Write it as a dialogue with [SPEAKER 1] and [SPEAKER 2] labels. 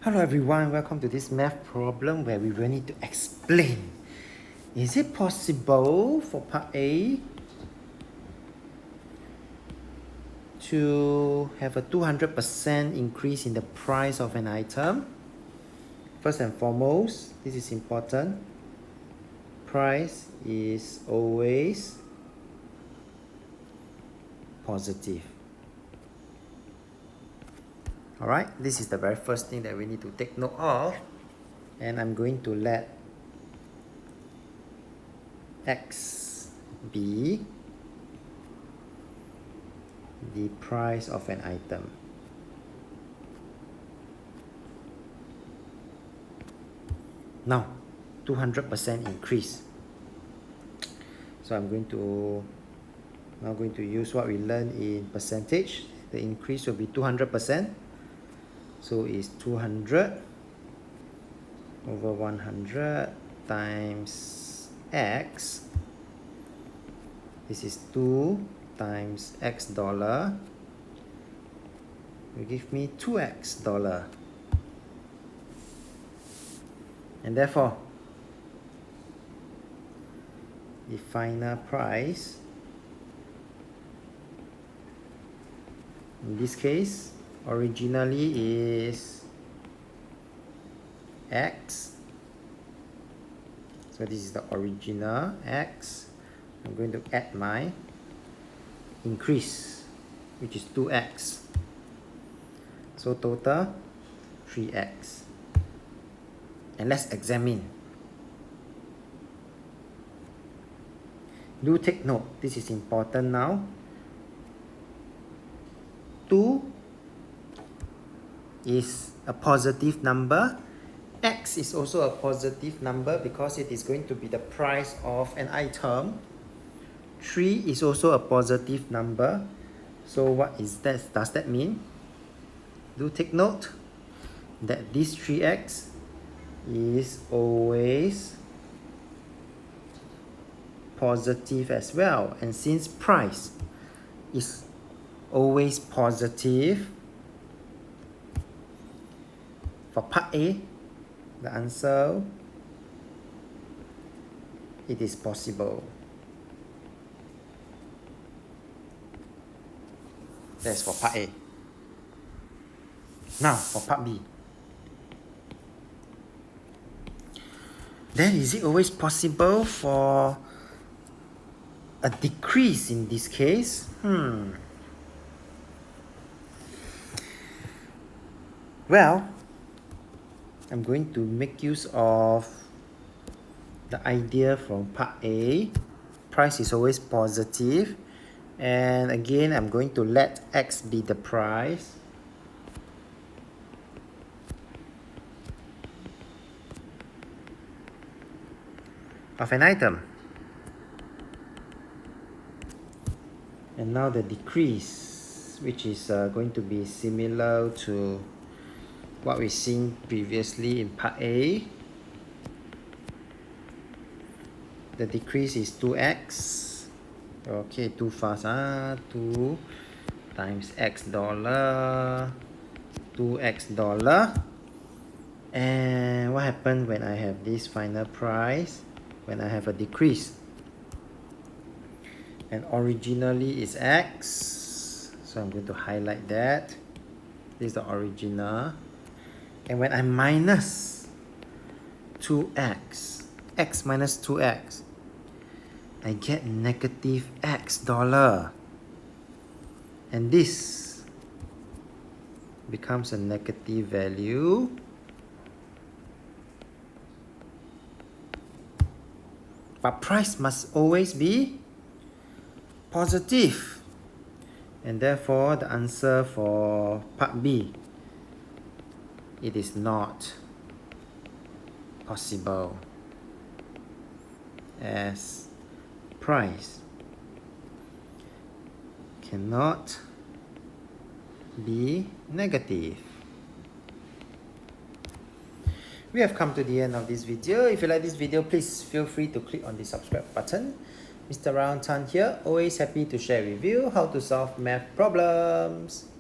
[SPEAKER 1] Hello everyone, welcome to this math problem where we will need to explain. Is it possible for part A to have a 200% increase in the price of an item? First and foremost, this is important. Price is always positive. Alright, this is the very first thing that we need to take note of, and I'm going to let X be the price of an item. Now, 200% increase. So I'm going to use what we learned in percentage. The increase will be 200%. So it's 200 over 100 times X. This is 2 times X dollar. Will give me 2X dollar. And therefore, the final price, in this case, originally is X. So this is the original X. I'm going to add my increase, which is 2X. So total 3X. And let's examine. Do take note, this is important now. 2 is a positive number. X is also a positive number because it is going to be the price of an item. 3 is also a positive number. So what is that? Does that mean? Do take note that this 3x is always positive as well. And since price is always positive, for part A, the answer, it is possible. That's for part A. Now for part B. Then is it always possible for a decrease in this case? Well, I'm going to make use of the idea from part A. Price is always positive. And again, I'm going to let X be the price. Of an item. And now the decrease, which is going to be similar to what we've seen previously in part A. The decrease is 2x. Okay, too fast. 2 times x dollar, 2x dollar. And what happened when I have this final price? When I have a decrease. And originally is x. So I'm going to highlight that. This is the original. And when I minus 2x, x minus 2x, I get negative x dollar. And this becomes a negative value. But price must always be positive. And therefore, the answer for part B, it is not possible, as price cannot be negative. We have come to the end of this video. If you like this video, please feel free to click on the subscribe button. Mr. Round Tan here, always happy to share with you how to solve math problems.